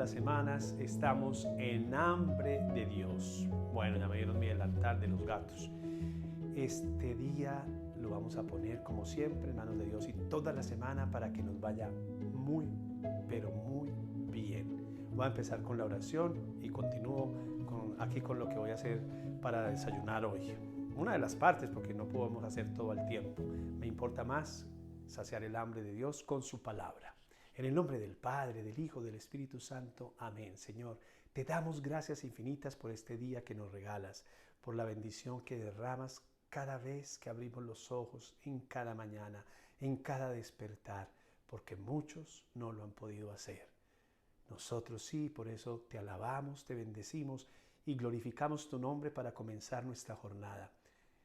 las semanas estamos en hambre de Dios. Bueno, ya me dieron mi altar de los gatos. Este día lo vamos a poner como siempre en manos de Dios y toda la semana para que nos vaya muy, pero muy bien. Voy a empezar con la oración y continúo aquí con lo que voy a hacer para desayunar hoy. Una de las partes, porque no podemos hacer todo al tiempo. Me importa más saciar el hambre de Dios con su palabra. En el nombre del Padre, del Hijo, del Espíritu Santo. Amén. Señor, te damos gracias infinitas por este día que nos regalas, por la bendición que derramas cada vez que abrimos los ojos, en cada mañana, en cada despertar, porque muchos no lo han podido hacer. Nosotros sí, por eso te alabamos, te bendecimos y glorificamos tu nombre para comenzar nuestra jornada.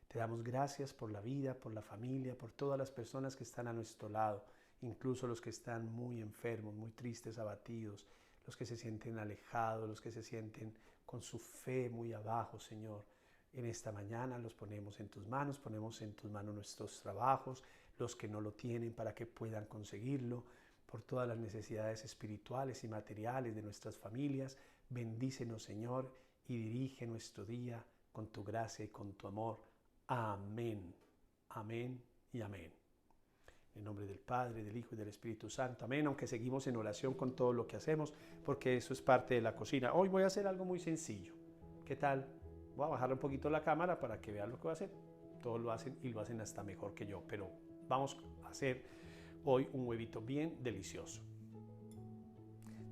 Te damos gracias por la vida, por la familia, por todas las personas que están a nuestro lado, incluso los que están muy enfermos, muy tristes, abatidos, los que se sienten alejados, los que se sienten con su fe muy abajo, Señor. En esta mañana los ponemos en tus manos nuestros trabajos, los que no lo tienen para que puedan conseguirlo, por todas las necesidades espirituales y materiales de nuestras familias. Bendícenos, Señor, y dirige nuestro día con tu gracia y con tu amor. Amén, amén y amén. En nombre del Padre, del Hijo y del Espíritu Santo. Amén, aunque seguimos en oración con todo lo que hacemos, porque eso es parte de la cocina. Hoy voy a hacer algo muy sencillo. ¿Qué tal? Voy a bajar un poquito la cámara para que vean lo que voy a hacer. Todos lo hacen y lo hacen hasta mejor que yo, pero vamos a hacer hoy un huevito bien delicioso.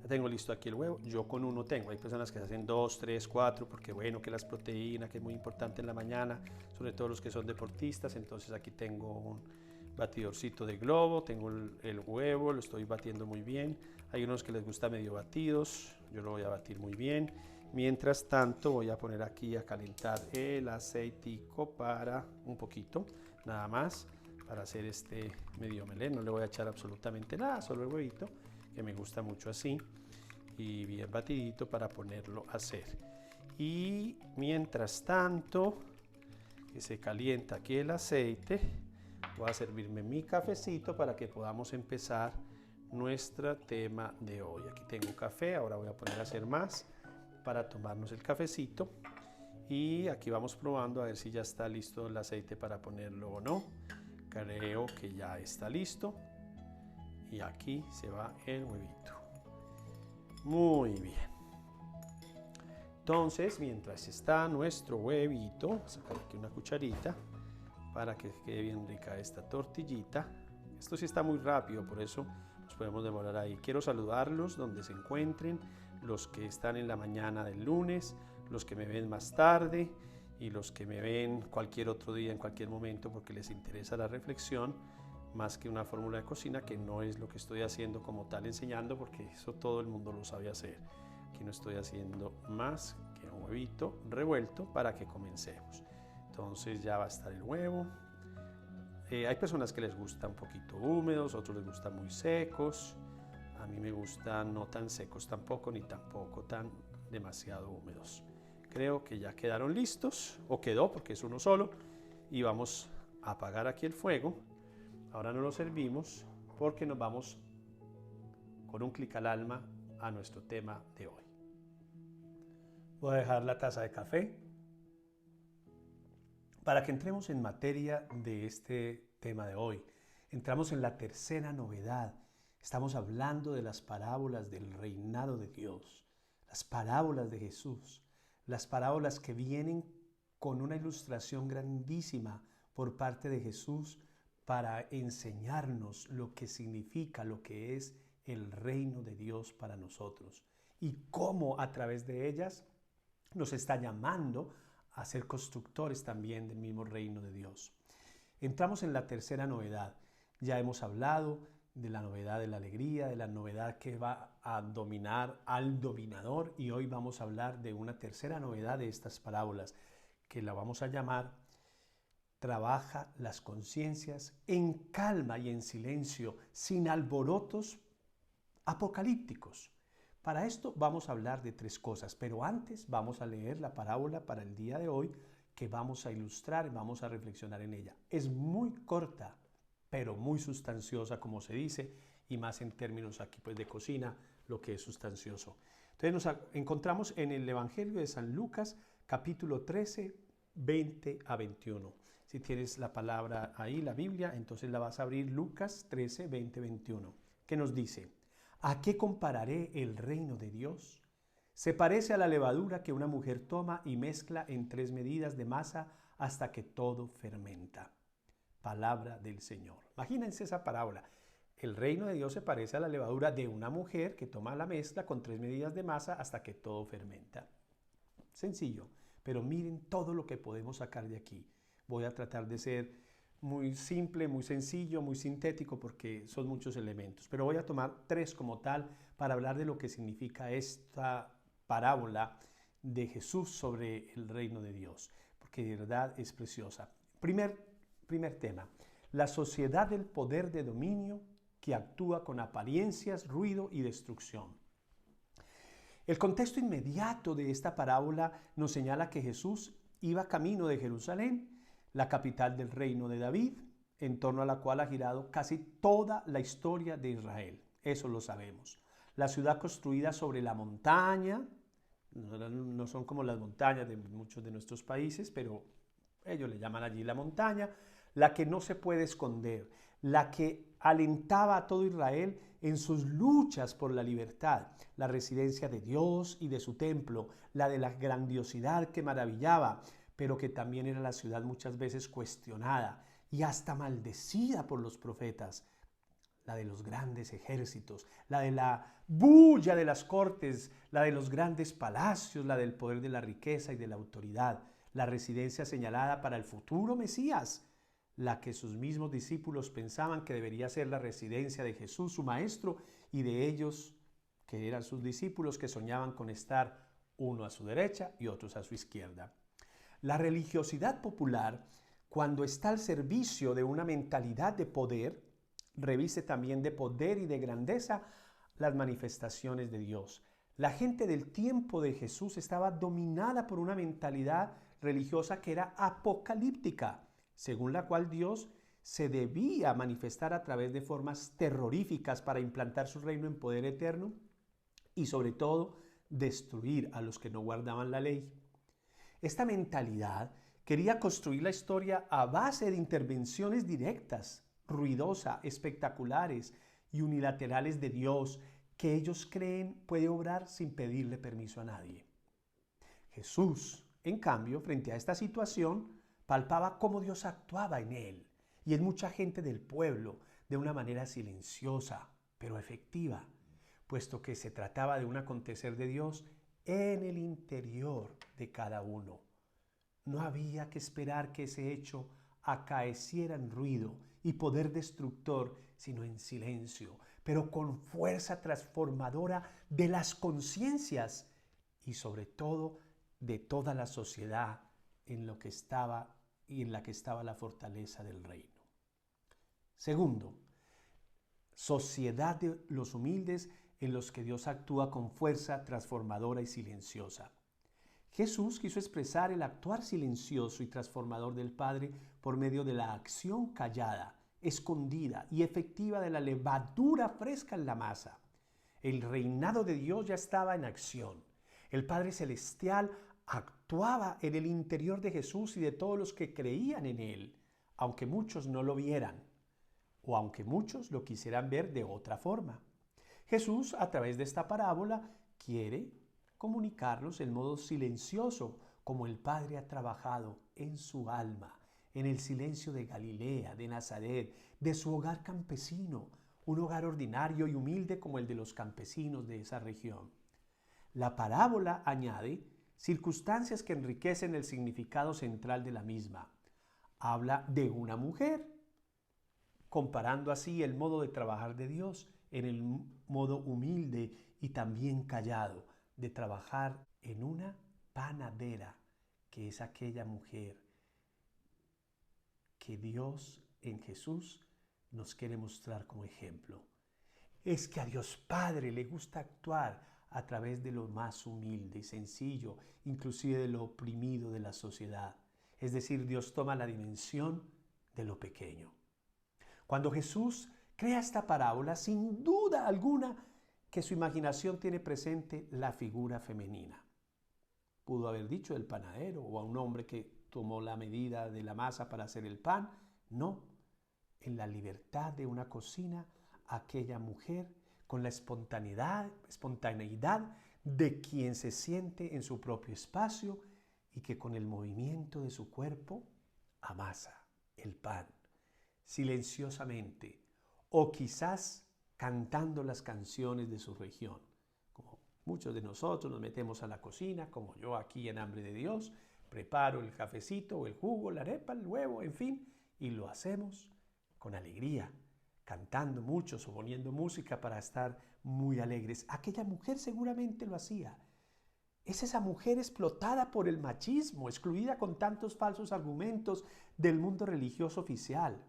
Ya tengo listo aquí el huevo, yo con uno tengo, hay personas que hacen 2, 3, 4, porque bueno, que las proteínas, que es muy importante en la mañana, sobre todo los que son deportistas. Entonces aquí tengo un batidorcito de globo, tengo el huevo, lo estoy batiendo muy bien. Hay unos que les gusta medio batidos, yo lo voy a batir muy bien. Mientras tanto voy a poner aquí a calentar el aceitico para un poquito, nada más, para hacer este medio melé. No le voy a echar absolutamente nada, solo el huevito, que me gusta mucho así, y bien batidito para ponerlo a hacer. Y mientras tanto que se calienta aquí el aceite, voy a servirme mi cafecito para que podamos empezar nuestro tema de hoy. Aquí tengo café, ahora voy a poner a hacer más para tomarnos el cafecito. Y aquí vamos probando a ver si ya está listo el aceite para ponerlo o no. Creo que ya está listo. Y aquí se va el huevito. Muy bien. Entonces, mientras está nuestro huevito, voy a sacar aquí una cucharita para que quede bien rica esta tortillita. Esto sí está muy rápido, por eso nos podemos demorar ahí. Quiero saludarlos donde se encuentren, los que están en la mañana del lunes, los que me ven más tarde y los que me ven cualquier otro día, en cualquier momento, porque les interesa la reflexión más que una fórmula de cocina, que no es lo que estoy haciendo como tal enseñando, porque eso todo el mundo lo sabe hacer. Aquí no estoy haciendo más que un huevito revuelto para que comencemos. Entonces ya va a estar el huevo. Hay personas que les gusta un poquito húmedos, otros les gustan muy secos. A mí me gustan no tan secos tampoco, ni tampoco tan demasiado húmedos. Creo que ya quedaron listos, o quedó porque es uno solo. Y vamos a apagar aquí el fuego. Ahora no lo servimos porque nos vamos con un clic al alma a nuestro tema de hoy. Voy a dejar la taza de café para que entremos en materia de este tema de hoy. Entramos en la tercera novedad. Estamos hablando de las parábolas del reinado de Dios, las parábolas de Jesús, las parábolas que vienen con una ilustración grandísima por parte de Jesús para enseñarnos lo que significa, lo que es el reino de Dios para nosotros y cómo a través de ellas nos está llamando a ser constructores también del mismo reino de Dios. Entramos en la tercera novedad. Ya hemos hablado de la novedad de la alegría, de la novedad que va a dominar al dominador, y hoy vamos a hablar de una tercera novedad de estas parábolas, que la vamos a llamar trabaja las conciencias en calma y en silencio, sin alborotos apocalípticos. Para esto vamos a hablar de tres cosas, pero antes vamos a leer la parábola para el día de hoy, que vamos a ilustrar y vamos a reflexionar en ella. Es muy corta, pero muy sustanciosa, como se dice, y más en términos aquí pues de cocina, lo que es sustancioso. Entonces nos encontramos en el Evangelio de San Lucas, capítulo 13, 20 a 21. Si tienes la palabra ahí, la Biblia, entonces la vas a abrir, Lucas 13, 20, 21. ¿Qué nos dice? ¿A qué compararé el reino de Dios? Se parece a la levadura que una mujer toma y mezcla en 3 medidas de masa hasta que todo fermenta. Palabra del Señor. Imagínense esa parábola. El reino de Dios se parece a la levadura de una mujer que toma la mezcla con 3 medidas de masa hasta que todo fermenta. Sencillo, pero miren todo lo que podemos sacar de aquí. Voy a tratar de ser muy simple, muy sencillo, muy sintético porque son muchos elementos. Pero voy a tomar 3 como tal para hablar de lo que significa esta parábola de Jesús sobre el reino de Dios, porque de verdad es preciosa. Primer tema, la sociedad del poder de dominio que actúa con apariencias, ruido y destrucción. El contexto inmediato de esta parábola nos señala que Jesús iba camino de Jerusalén, la capital del reino de David, en torno a la cual ha girado casi toda la historia de Israel. Eso lo sabemos. La ciudad construida sobre la montaña, no son como las montañas de muchos de nuestros países, pero ellos le llaman allí la montaña, la que no se puede esconder, la que alentaba a todo Israel en sus luchas por la libertad, la residencia de Dios y de su templo, la de la grandiosidad que maravillaba, pero que también era la ciudad muchas veces cuestionada y hasta maldecida por los profetas, la de los grandes ejércitos, la de la bulla de las cortes, la de los grandes palacios, la del poder de la riqueza y de la autoridad, la residencia señalada para el futuro Mesías, la que sus mismos discípulos pensaban que debería ser la residencia de Jesús, su maestro, y de ellos, que eran sus discípulos, que soñaban con estar uno a su derecha y otros a su izquierda. La religiosidad popular, cuando está al servicio de una mentalidad de poder, reviste también de poder y de grandeza las manifestaciones de Dios. La gente del tiempo de Jesús estaba dominada por una mentalidad religiosa que era apocalíptica, según la cual Dios se debía manifestar a través de formas terroríficas para implantar su reino en poder eterno y sobre todo destruir a los que no guardaban la ley. Esta mentalidad quería construir la historia a base de intervenciones directas, ruidosas, espectaculares y unilaterales de Dios que ellos creen puede obrar sin pedirle permiso a nadie. Jesús, en cambio, frente a esta situación, palpaba cómo Dios actuaba en él y en mucha gente del pueblo de una manera silenciosa, pero efectiva, puesto que se trataba de un acontecer de Dios en el interior de cada uno. No había que esperar que ese hecho acaeciera en ruido y poder destructor, sino en silencio, pero con fuerza transformadora de las conciencias y sobre todo de toda la sociedad en la que estaba la fortaleza del reino. Segundo, sociedad de los humildes en los que Dios actúa con fuerza transformadora y silenciosa. Jesús quiso expresar el actuar silencioso y transformador del Padre por medio de la acción callada, escondida y efectiva de la levadura fresca en la masa. El reinado de Dios ya estaba en acción. El Padre Celestial actuaba en el interior de Jesús y de todos los que creían en Él, aunque muchos no lo vieran, o aunque muchos lo quisieran ver de otra forma. Jesús, a través de esta parábola, quiere comunicarnos en modo silencioso, como el Padre ha trabajado en su alma, en el silencio de Galilea, de Nazaret, de su hogar campesino, un hogar ordinario y humilde como el de los campesinos de esa región. La parábola añade circunstancias que enriquecen el significado central de la misma. Habla de una mujer, comparando así el modo de trabajar de Dios en el modo humilde y también callado de trabajar en una panadera, que es aquella mujer que Dios en Jesús nos quiere mostrar como ejemplo. Es que a Dios Padre le gusta actuar a través de lo más humilde y sencillo, inclusive de lo oprimido de la sociedad. Es decir, Dios toma la dimensión de lo pequeño. Cuando Jesús crea esta parábola, sin duda alguna, que su imaginación tiene presente la figura femenina. Pudo haber dicho el panadero o a un hombre que tomó la medida de la masa para hacer el pan. No, en la libertad de una cocina, aquella mujer con la espontaneidad de quien se siente en su propio espacio y que con el movimiento de su cuerpo amasa el pan silenciosamente o quizás cantando las canciones de su región. Como muchos de nosotros nos metemos a la cocina, como yo aquí en Hambre de Dios, preparo el cafecito o el jugo, la arepa, el huevo, en fin, y lo hacemos con alegría, cantando muchos o poniendo música para estar muy alegres. Aquella mujer seguramente lo hacía. Es esa mujer explotada por el machismo, excluida con tantos falsos argumentos del mundo religioso oficial,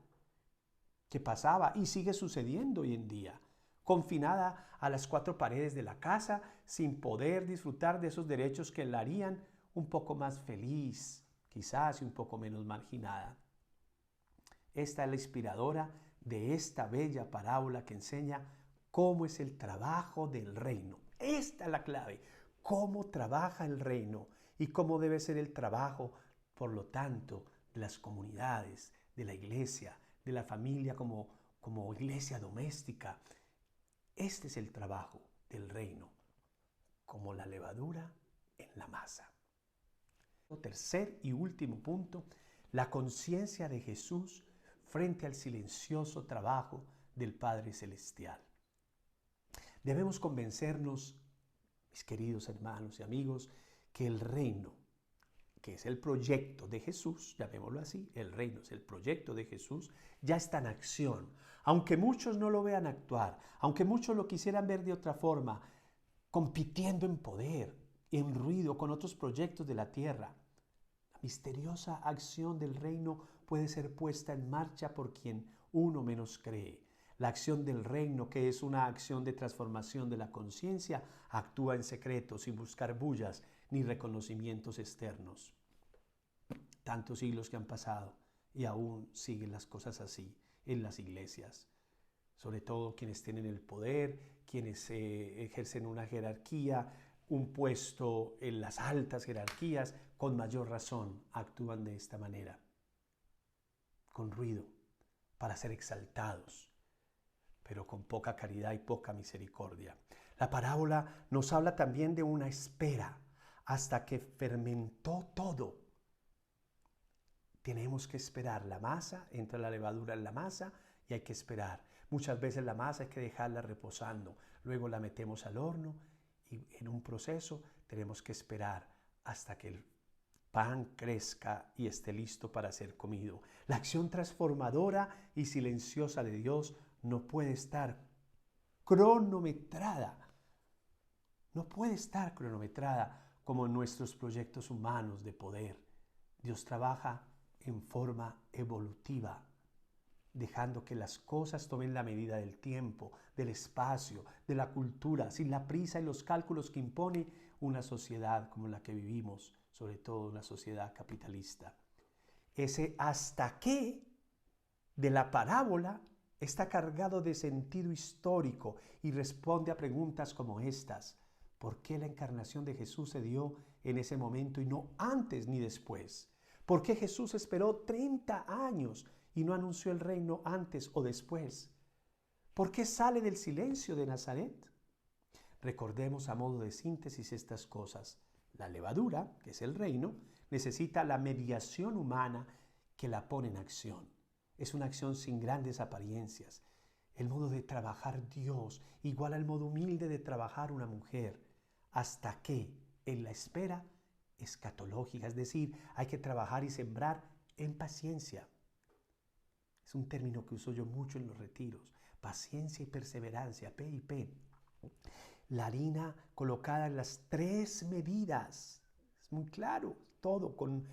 que pasaba y sigue sucediendo hoy en día, confinada a las cuatro paredes de la casa, sin poder disfrutar de esos derechos que la harían un poco más feliz, quizás y un poco menos marginada. Esta es la inspiradora de esta bella parábola que enseña cómo es el trabajo del reino. Esta es la clave, cómo trabaja el reino y cómo debe ser el trabajo, por lo tanto, de las comunidades, de la iglesia, de la familia como iglesia doméstica. Este es el trabajo del reino, como la levadura en la masa. Tercer y último punto, la conciencia de Jesús frente al silencioso trabajo del Padre Celestial. Debemos convencernos, mis queridos hermanos y amigos, que el reino, que es el proyecto de Jesús, llamémoslo así, el reino es el proyecto de Jesús, ya está en acción. Aunque muchos no lo vean actuar, aunque muchos lo quisieran ver de otra forma, compitiendo en poder, en ruido con otros proyectos de la tierra, la misteriosa acción del reino puede ser puesta en marcha por quien uno menos cree. La acción del reino, que es una acción de transformación de la conciencia, actúa en secreto, sin buscar bullas ni reconocimientos externos. Tantos siglos que han pasado y aún siguen las cosas así en las iglesias. Sobre todo quienes tienen el poder, quienes ejercen una jerarquía, un puesto en las altas jerarquías, con mayor razón actúan de esta manera, con ruido, para ser exaltados, pero con poca caridad y poca misericordia. La parábola nos habla también de una espera hasta que fermentó todo. Tenemos que esperar la masa, entra la levadura en la masa y hay que esperar. Muchas veces la masa hay que dejarla reposando, luego la metemos al horno y en un proceso tenemos que esperar hasta que el pan crezca y esté listo para ser comido. La acción transformadora y silenciosa de Dios no puede estar cronometrada. No puede estar cronometrada como en nuestros proyectos humanos de poder. Dios trabaja en forma evolutiva, dejando que las cosas tomen la medida del tiempo, del espacio, de la cultura, sin la prisa y los cálculos que impone una sociedad como la que vivimos, sobre todo una sociedad capitalista. Ese hasta qué de la parábola está cargado de sentido histórico y responde a preguntas como estas. ¿Por qué la encarnación de Jesús se dio en ese momento y no antes ni después? ¿Por qué Jesús esperó 30 años y no anunció el reino antes o después? ¿Por qué sale del silencio de Nazaret? Recordemos a modo de síntesis estas cosas. La levadura, que es el reino, necesita la mediación humana que la pone en acción. Es una acción sin grandes apariencias. El modo de trabajar Dios igual al modo humilde de trabajar una mujer, hasta que en la espera escatológica, es decir, hay que trabajar y sembrar en paciencia. Es un término que uso yo mucho en los retiros. Paciencia y perseverancia, P y P. La harina colocada en las 3 medidas. Es muy claro, todo con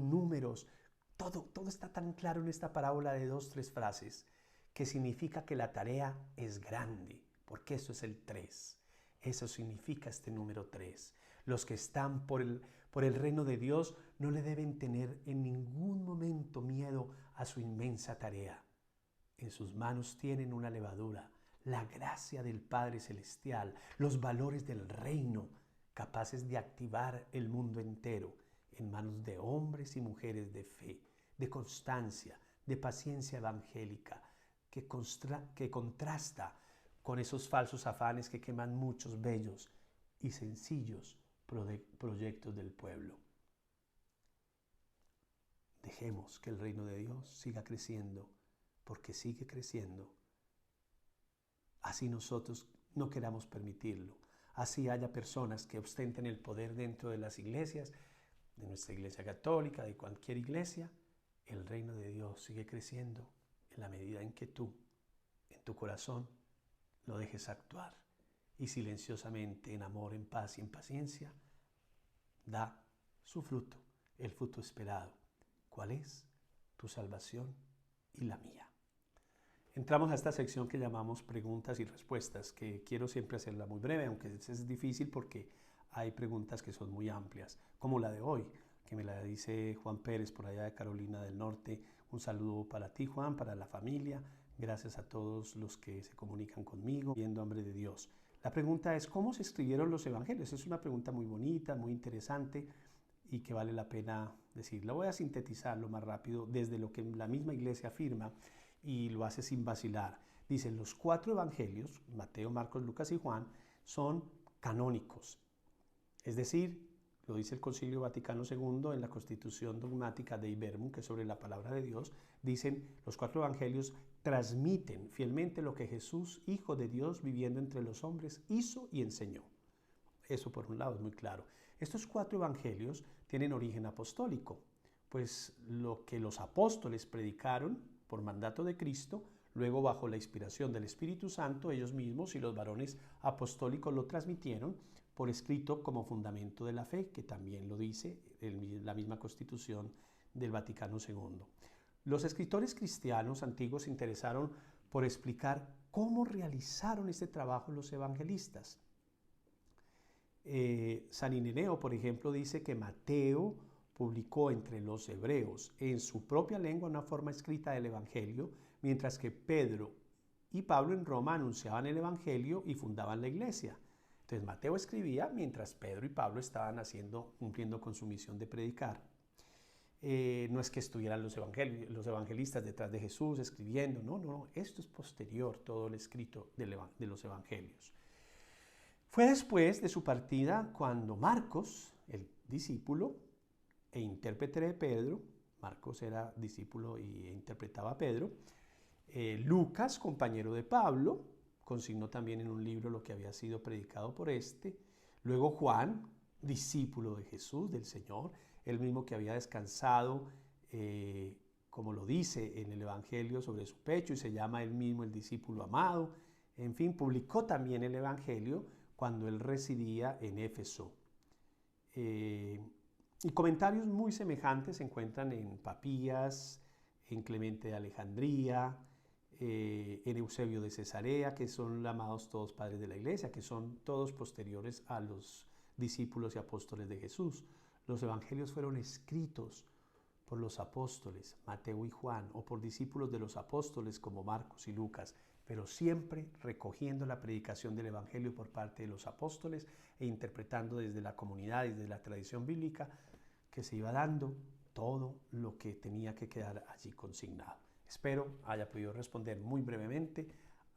números. Todo está tan claro en esta parábola de 2, 3 frases, que significa que la tarea es grande, porque eso es el 3. Eso significa este número 3. Los que están por el reino de Dios no le deben tener en ningún momento miedo a su inmensa tarea. En sus manos tienen una levadura, la gracia del Padre Celestial, los valores del reino, capaces de activar el mundo entero en manos de hombres y mujeres de fe, de constancia, de paciencia evangélica, que contrasta con esos falsos afanes que queman muchos bellos y sencillos proyectos del pueblo. Dejemos que el reino de Dios siga creciendo, porque sigue creciendo. Así nosotros no queramos permitirlo. Así haya personas que ostenten el poder dentro de las iglesias, de nuestra iglesia católica, de cualquier iglesia, el reino de Dios sigue creciendo en la medida en que tú, en tu corazón, lo dejes actuar y silenciosamente, en amor, en paz y en paciencia, da su fruto, el fruto esperado. ¿Cuál es? Tu salvación y la mía. Entramos a esta sección que llamamos preguntas y respuestas, que quiero siempre hacerla muy breve, aunque es difícil porque hay preguntas que son muy amplias, como la de hoy, que me la dice Juan Pérez por allá de Carolina del Norte. Un saludo para ti, Juan, para la familia. Gracias a todos los que se comunican conmigo, viendo hambre de Dios. La pregunta es, ¿cómo se escribieron los evangelios? Es una pregunta muy bonita, muy interesante y que vale la pena decir. La voy a sintetizar lo más rápido desde lo que la misma iglesia afirma y lo hace sin vacilar. Dicen, los 4 evangelios, Mateo, Marcos, Lucas y Juan, son canónicos. Es decir, lo dice el Concilio Vaticano II en la Constitución Dogmática Dei Verbum, que es sobre la palabra de Dios. Dicen, los 4 evangelios transmiten fielmente lo que Jesús, Hijo de Dios, viviendo entre los hombres, hizo y enseñó. Eso por un lado es muy claro. Estos 4 evangelios tienen origen apostólico, pues lo que los apóstoles predicaron por mandato de Cristo, luego bajo la inspiración del Espíritu Santo, ellos mismos y los varones apostólicos lo transmitieron por escrito como fundamento de la fe, que también lo dice la misma Constitución del Vaticano II. Los escritores cristianos antiguos se interesaron por explicar cómo realizaron este trabajo los evangelistas. San Ireneo, por ejemplo, dice que Mateo publicó entre los hebreos en su propia lengua una forma escrita del Evangelio, mientras que Pedro y Pablo en Roma anunciaban el Evangelio y fundaban la iglesia. Entonces Mateo escribía mientras Pedro y Pablo estaban cumpliendo con su misión de predicar. No es que estuvieran los evangelistas detrás de Jesús escribiendo, no, esto es posterior, todo el escrito de los evangelios. Fue después de su partida cuando Marcos, el discípulo e intérprete de Pedro, Marcos era discípulo e interpretaba a Pedro, Lucas, compañero de Pablo, consignó también en un libro lo que había sido predicado por este, luego Juan, discípulo de Jesús, del Señor, el mismo que había descansado, como lo dice en el Evangelio, sobre su pecho y se llama él mismo el discípulo amado. En fin, publicó también el Evangelio cuando él residía en Éfeso. Y comentarios muy semejantes se encuentran en Papías, en Clemente de Alejandría, en Eusebio de Cesarea, que son llamados todos padres de la iglesia, que son todos posteriores a los discípulos y apóstoles de Jesús. Los evangelios fueron escritos por los apóstoles, Mateo y Juan, o por discípulos de los apóstoles como Marcos y Lucas, pero siempre recogiendo la predicación del evangelio por parte de los apóstoles e interpretando desde la comunidad y desde la tradición bíblica que se iba dando todo lo que tenía que quedar allí consignado. Espero haya podido responder muy brevemente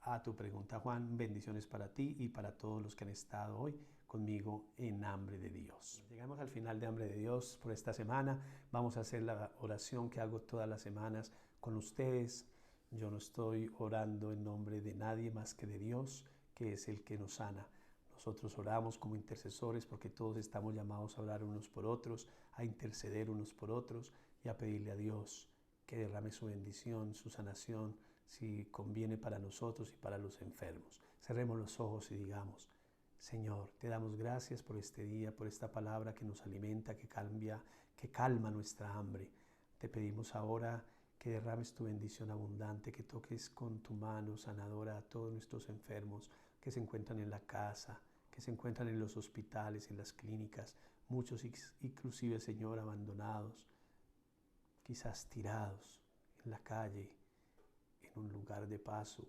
a tu pregunta, Juan. Bendiciones para ti y para todos los que han estado hoy conmigo en Hambre de Dios. Llegamos al final de Hambre de Dios por esta semana. Vamos a hacer la oración que hago todas las semanas con ustedes. Yo no estoy orando en nombre de nadie más que de Dios, que es el que nos sana. Nosotros oramos como intercesores porque todos estamos llamados a orar unos por otros, a interceder unos por otros y a pedirle a Dios que derrame su bendición, su sanación, si conviene para nosotros y para los enfermos. Cerremos los ojos y digamos: Señor, te damos gracias por este día, por esta palabra que nos alimenta, que calma nuestra hambre. Te pedimos ahora que derrames tu bendición abundante, que toques con tu mano sanadora a todos nuestros enfermos que se encuentran en la casa, que se encuentran en los hospitales, en las clínicas, muchos inclusive, Señor, abandonados, quizás tirados en la calle, en un lugar de paso.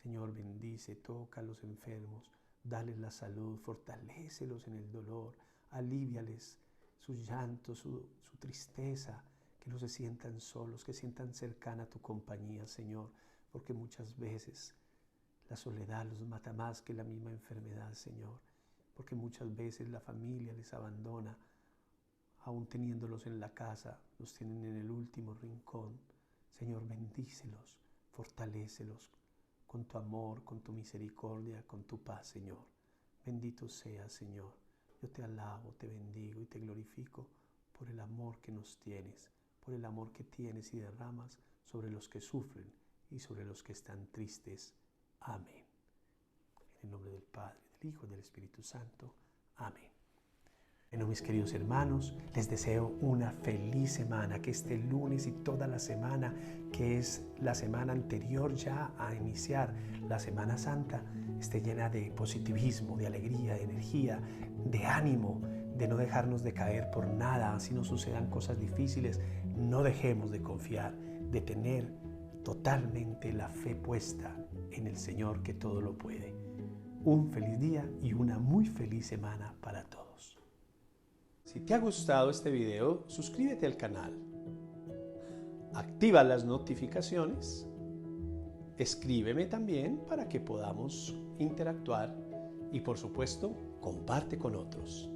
Señor, bendice, toca a los enfermos, dales la salud, fortalécelos en el dolor, aliviales su llanto, su tristeza, que no se sientan solos, que sientan cercana tu compañía, Señor, porque muchas veces la soledad los mata más que la misma enfermedad, Señor, porque muchas veces la familia les abandona, aún teniéndolos en la casa, los tienen en el último rincón. Señor, bendícelos, fortalécelos con tu amor, con tu misericordia, con tu paz, Señor. Bendito seas, Señor. Yo te alabo, te bendigo y te glorifico por el amor que nos tienes, por el amor que tienes y derramas sobre los que sufren y sobre los que están tristes. Amén. En el nombre del Padre, del Hijo y del Espíritu Santo. Amén. Bueno, mis queridos hermanos, les deseo una feliz semana, que este lunes y toda la semana, que es la semana anterior ya a iniciar la Semana Santa, esté llena de positivismo, de alegría, de energía, de ánimo, de no dejarnos de caer por nada, así nos sucedan cosas difíciles. No dejemos de confiar, de tener totalmente la fe puesta en el Señor que todo lo puede. Un feliz día y una muy feliz semana para todos. Si te ha gustado este video, suscríbete al canal, activa las notificaciones, escríbeme también para que podamos interactuar y por supuesto comparte con otros.